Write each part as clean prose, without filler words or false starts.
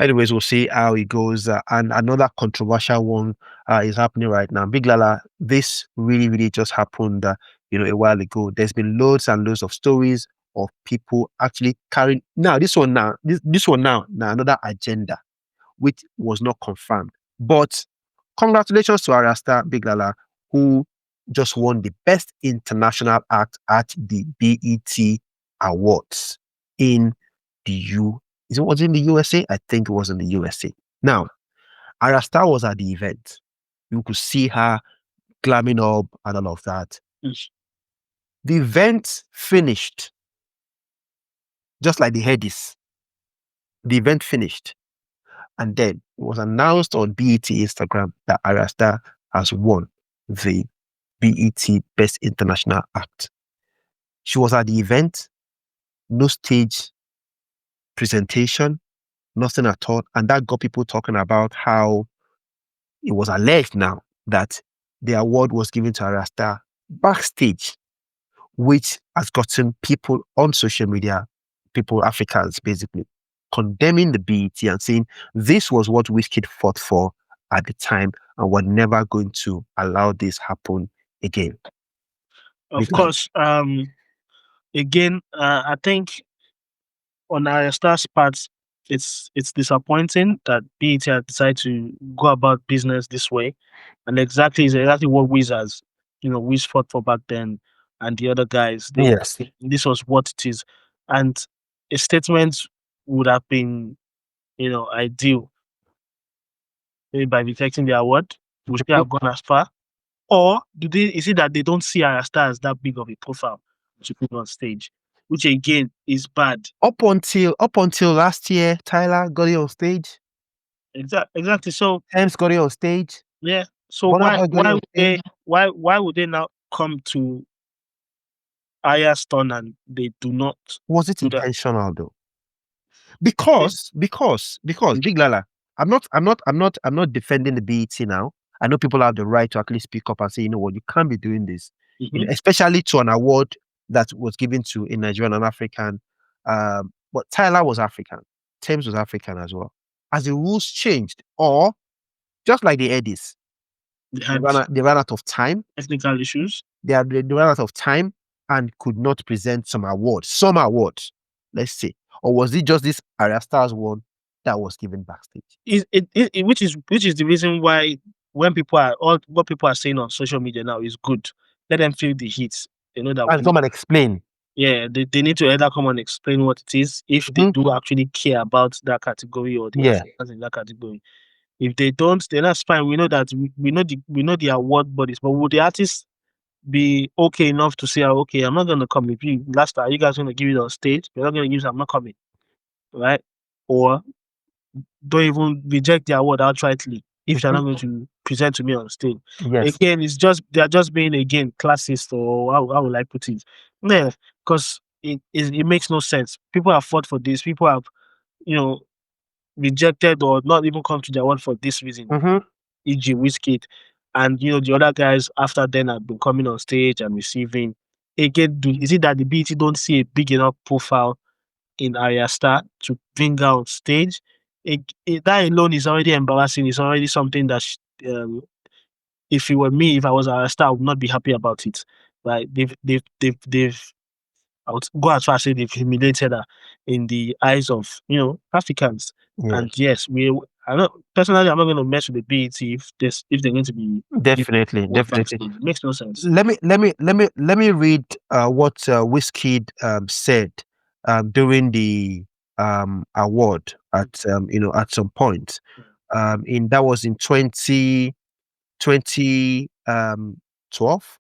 Anyways, we'll see how it goes. And another controversial one is happening right now. Big Lala, this really, really just happened, a while ago. There's been loads and loads of stories of people actually carrying. Now, this one now, another agenda, which was not confirmed. But congratulations to Ayra Starr, Big Lala, who just won the Best International Act at the BET Awards in the was it in the USA? I think it was in the USA. Now, Ayra Starr was at the event. You could see her climbing up and all of that. The event finished, just like the headies. The event finished. And then it was announced on BET Instagram that Ayra Starr has won the BET Best International Act. She was at the event, no stage presentation, nothing at all. And that got people talking about how it was alleged now that the award was given to Ayra Starr backstage, which has gotten people on social media, people, Africans basically, condemning the BET and saying this was what Wizkid fought for at the time and we're never going to allow this happen again. Of course, again, I think on Ayra Starr's part, it's disappointing that BET had decided to go about business this way, and is exactly what Wiz fought for back then, and the other guys. Yes. This was what it is, and a statement would have been, ideal. Maybe by rejecting the award, would they have gone as far, or is it that they don't see Ayra Starr as that big of a profile to put on stage? Which again is bad. Up until last year, Tyler got it on stage. Exactly. So Hems got it on stage. Yeah. So why would they now come to Ayra Starr and they do not? Was it intentional though? Because Big Lala, I'm not defending the BET now. I know people have the right to actually speak up and say, you know what, you can't be doing this, especially to an award that was given to a Nigerian and African. But Tyler was African, Thames was African as well. As the rules changed, or just like the Eddies, they ran out of time. Technical issues. They ran out of time and could not present some awards, let's say. Or was it just this Ayra Starr's one that was given backstage? Which is the reason why what people are saying on social media now is good. Let them feel the heat. They know that. And come and explain. Yeah, they need to either come and explain what it is if they do actually care about that category or in that category. If they don't, then that's fine. We know that we know the award bodies, but would the artists be okay enough to say, okay, I'm not going to come with you. Last time, you guys going to give it on stage. You're not going to use it, I'm not coming. Right? Or don't even reject the award outrightly if you're not going to present to me on stage. Yes. Again, they're just being, again, classist, or how would I put it? Yeah, because it makes no sense. People have fought for this. People have, rejected or not even come to the award for this reason. E.g. Wizkid. And the other guys after then have been coming on stage and receiving. Again, is it that the BET don't see a big enough profile in Ayra Starr to bring her on stage? That alone is already embarrassing. It's already something that if it were me, if I was Ayra Starr, I would not be happy about it. Right? They've I would go as far as say they've humiliated her in the eyes of Africans. Yes. And yes, I'm not going to mess with the BET if they're going to be definitely. It makes no sense. Let me read what Wizkid said during the award at some point. That was in 2012,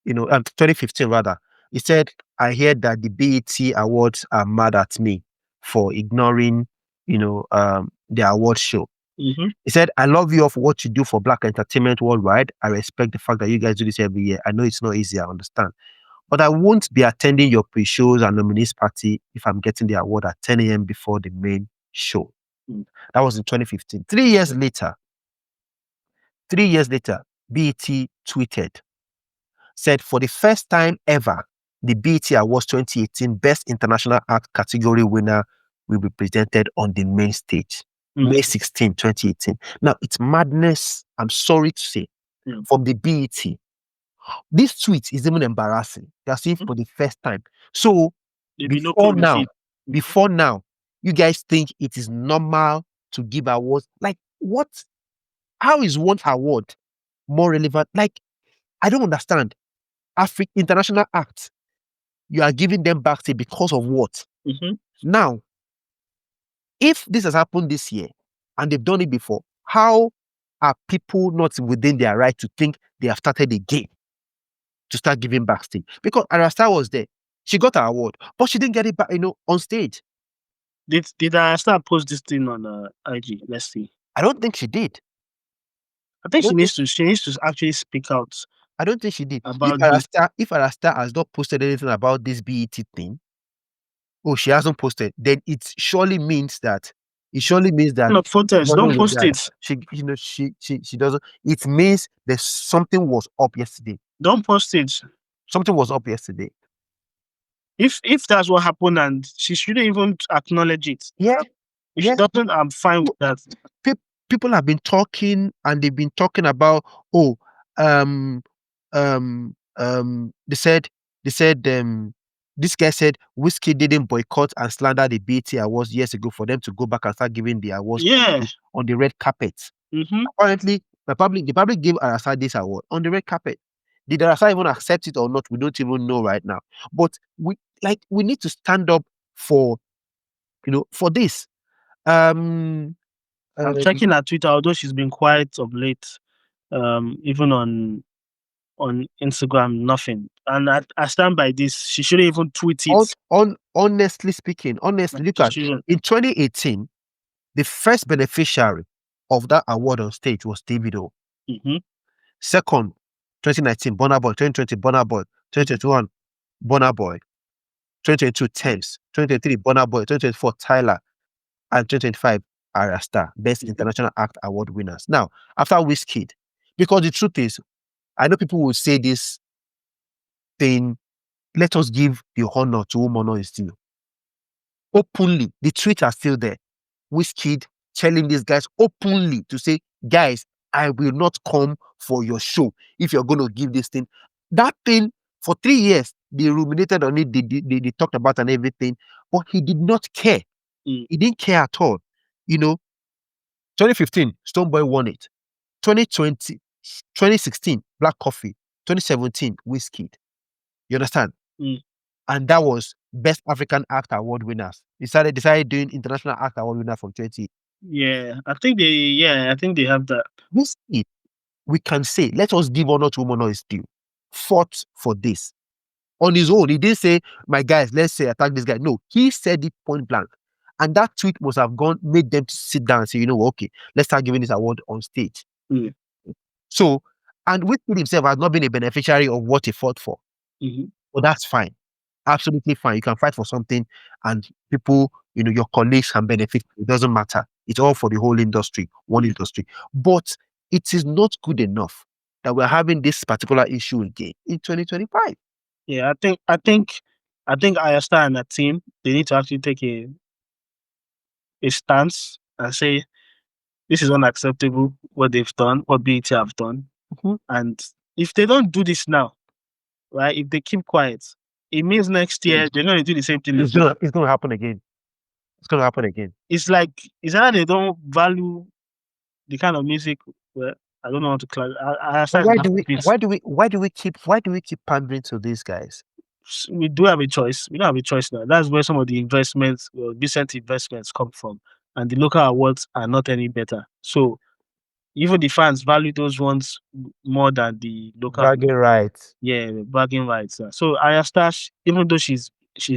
2015 rather. He said, I heard that the BET Awards are mad at me for ignoring, the award show. Mm-hmm. He said, I love you for what you do for Black entertainment worldwide. I respect the fact that you guys do this every year. I know it's not easy, I understand. But I won't be attending your pre-shows and nominees party if I'm getting the award at 10 a.m. before the main show. That was in 2015. 3 years later, BET tweeted, said, for the first time ever, the BET Awards 2018 Best International Act category winner will be presented on the main stage. May 16, 2018. Now, it's madness, I'm sorry to say, from the BET. This tweet is even embarrassing. You're seeing for the first time. So, before now, you guys think it is normal to give awards? Like, what? How is one award more relevant? Like, I don't understand. International acts, you are giving them backstage because of what? Now, if this has happened this year and they've done it before, how are people not within their right to think they have started again to start giving backstage? Because Ayra Starr was there. She got her award, but she didn't get it back, on stage. Did Ayra Starr post this thing on IG? Let's see. I don't think she did. I think she needs to actually speak out. I don't think she did. About if Ayra Starr has not posted anything about this BET thing, she hasn't posted, then it surely means that no protest. Don't post it. She doesn't. It means there's something was up yesterday. Don't post it. Something was up yesterday. If that's what happened, and she shouldn't even acknowledge it. Yeah. If she doesn't, I'm fine with that. People have been talking, and they've been talking about they said this guy said Wizkid didn't boycott and slander the BET Awards years ago for them to go back and start giving the awards on the red carpet. Apparently, the public gave Ayra Starr this award on the red carpet. Did Ayra Starr even accept it or not? We don't even know right now. But we need to stand up for this. I'm checking her Twitter, although she's been quiet of late. Even on Instagram, nothing. And I stand by this. She shouldn't even tweet it. Honestly speaking, look at in 2018, the first beneficiary of that award on stage was Davido. Second, 2019, Burna Boy. 2020, Burna Boy. 2021, Burna Boy. 2022, Thames. 2023, Burna Boy. 2024, Tyler. And 2025, Ayra Starr, Best International Act Award winners. Now, after Wizkid, because the truth is, I know people will say this thing, let us give the honor to whom honor is due. Openly, the tweets are still there. Wizkid telling these guys openly to say, guys, I will not come for your show if you're going to give this thing. That thing, for 3 years, they ruminated on it, they talked about and everything, but he did not care. He didn't care at all. 2015, Stonebwoy won it. 2020, 2016, Black Coffee. 2017, Wizkid. You understand? And that was Best African Act Award winners. Decided doing International Act Award winner from 20. Yeah, I think they have that. Wizkid, we can say, let us give honor to whom honor is due. Fought for this. On his own, he didn't say, my guys, let's say attack this guy. No, he said it point blank. And that tweet must have made them to sit down and say, okay, let's start giving this award on stage. So, and Wizkid himself has not been a beneficiary of what he fought for. But that's fine. Absolutely fine. You can fight for something and people, your colleagues can benefit. It doesn't matter. It's all for the whole industry, one industry. But it is not good enough that we're having this particular issue again in 2025. Yeah, I think Ayra Starr and that team, they need to actually take a stance and say this is unacceptable what they've done, what BET have done. And if they don't do this now, right, if they keep quiet, it means next year they're going to do the same thing. It's going to happen again. It's going to happen again. It's like, is that they don't value the kind of music? Well, I don't know how to clarify. Why do we keep pandering to these guys? We do have a choice. We don't have a choice now. That's where some of the investments, decent investments, come from, and the local awards are not any better. So even the fans value those ones more than the local bragging rights. Yeah, bragging rights. So Ayra Starr, even though she's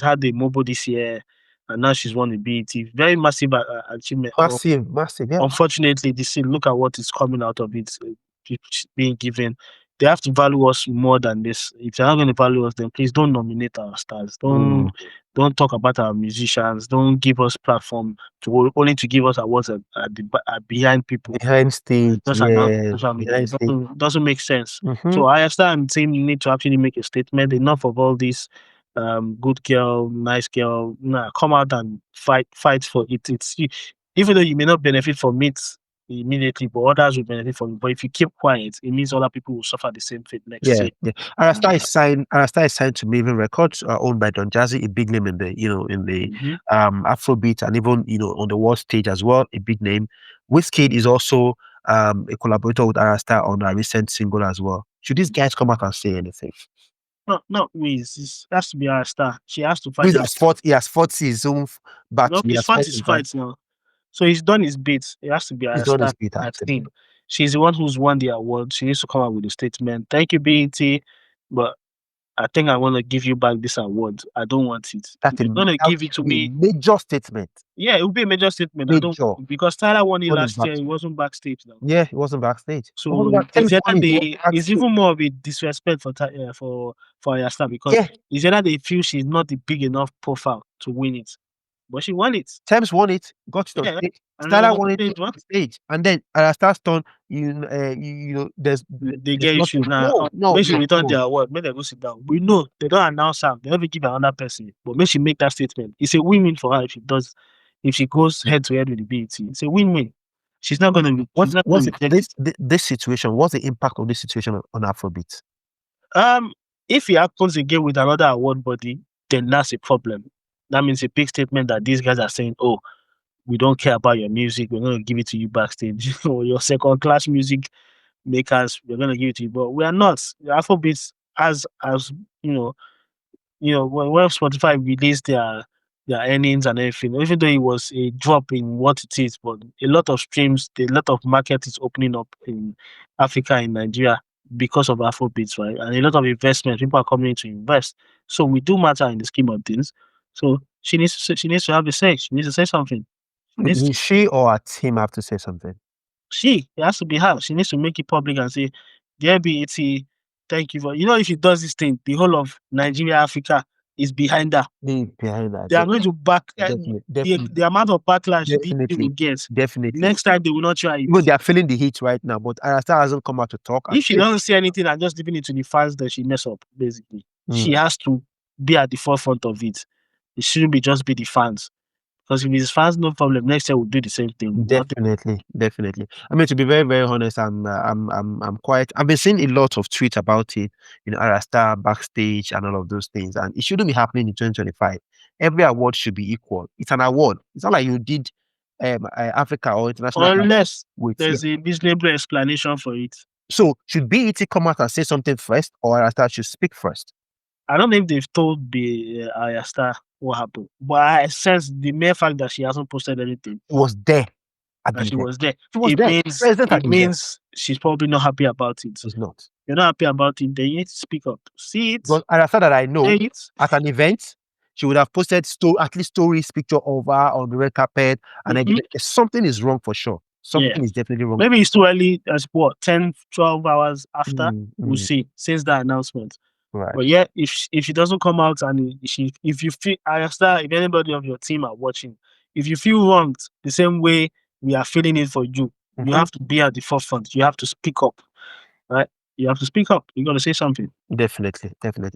had the mobile this year, and now she's won the BET, very massive achievement. Massive, yeah. Unfortunately, look at what is coming out of it, being given. They have to value us more than this. If they're not going to value us, then please don't nominate our stars. Don't talk about our musicians. Don't give us platform only to give us awards at behind people. Behind stage, doesn't make sense. So Ayra Starr and team need to actually make a statement. Enough of all this good girl, nice girl. Nah, come out and fight for it. even though you may not benefit from it immediately, but others will benefit from it. But if you keep quiet, it means other people will suffer the same fate next Yeah, year. yeah. Ayra Starr is signed. Ayra Starr is signed to Maven Records, owned by Don Jazzy, a big name in the in the Mhm. Afrobeat and even on the world stage as well, a big name. Wizkid is also a collaborator with Ayra Starr on a recent single as well. Should these guys come out and say anything? No, not Wiz. It has to be Ayra Starr. She has to fight Wiz her. has fought. He has fought his own No, battle. He he's has fought fought his his battle. fights now. So he's done his bit. It has to be He's Ayra done his Starr beat at actually. team. She's the one who's won the award. She needs to come out with a statement. Thank you, BET, but I think I want to give you back this award. I don't want it. If you're gonna That give it to should be a me, major statement. yeah, it will be a major statement. I don't, Major. because Tyler won it All his last year. back. He wasn't backstage now. Yeah, he wasn't backstage. So Tems won it. He was it's backstage. even more of a disrespect for Ayra Starr, because Yeah, it's either they feel she's not a big enough profile to win it, but she won it. Tems won it, got it on Yeah, stage. and then Styler on won it stage, on what? stage, and then Anastasia Stone, They there's get issues nothing. now. No, no, Make she no, return no. their award. Make them go sit down. We know they don't announce her. They never give another person. But make she make that statement. It's a win-win for her if she does. If she goes head to head with the BET, it's a win-win. She's not gonna. She's not gonna reject it. This situation? What's the impact of this situation on Afrobeat? If it happens again with another award body, then that's a problem. That means a big statement that these guys are saying, "Oh, we don't care about your music. We're going to give it to you backstage. Or your second-class music makers, we're going to give it to you." But we are not. Afrobeats, as you know, when Spotify released their earnings and everything, even though it was a drop in what it is, but a lot of streams, a lot of market is opening up in Africa, in Nigeria, because of Afrobeats, right? And a lot of investment, people are coming in to invest. So we do matter in the scheme of things. So she needs to have a say. She needs to say something. She needs Will she or her team have to say something? it has to be her. She needs to make it public and say, "Dear BET, thank you for," if she does this thing, the whole of Nigeria, Africa is behind her. Behind that, They are going to back definitely, the amount of backlash BET will definitely, get. definitely. Next time they will not try it. Even they are feeling the heat right now, but Anastasia hasn't come out to talk. If she doesn't say anything and just leaving it to the fans, then she mess up, basically. She has to be at the forefront of it. It shouldn't be just be the fans. Because if it's fans, no problem. Next year we'll do the same thing. Definitely, definitely. I mean, to be very, very honest, I'm quite. I've been seeing a lot of tweets about it. Ayra Starr backstage and all of those things, and it shouldn't be happening in 2025. Every award should be equal. It's an award. It's not like you did Africa or international Unless with. there's a reasonable explanation for it. So should BET come out and say something first, or Ayra Starr should speak first? I don't know if they've told Ayra Starr what happened, but I sense the mere fact that she hasn't posted anything, It was there at the that she event. was there, She was there. President at it the event. means she's probably not happy about it. She's not. You're not happy about it, then you need to speak up. See it, Because Ayra Starr that I know, say it. at an event, she would have posted at least stories, picture of her on the red carpet, and Mhm. something is wrong for sure. Something is definitely wrong. Maybe it's too early, as what, 10, 12 hours after, we'll Mm. see, since that announcement. Right. But yeah, if she doesn't come out and if you feel, Ayra Starr, if anybody of your team are watching, if you feel wronged the same way we are feeling it for you, you have to be at the forefront. You have to speak up, right? You have to speak up. You got to say something. Definitely, definitely.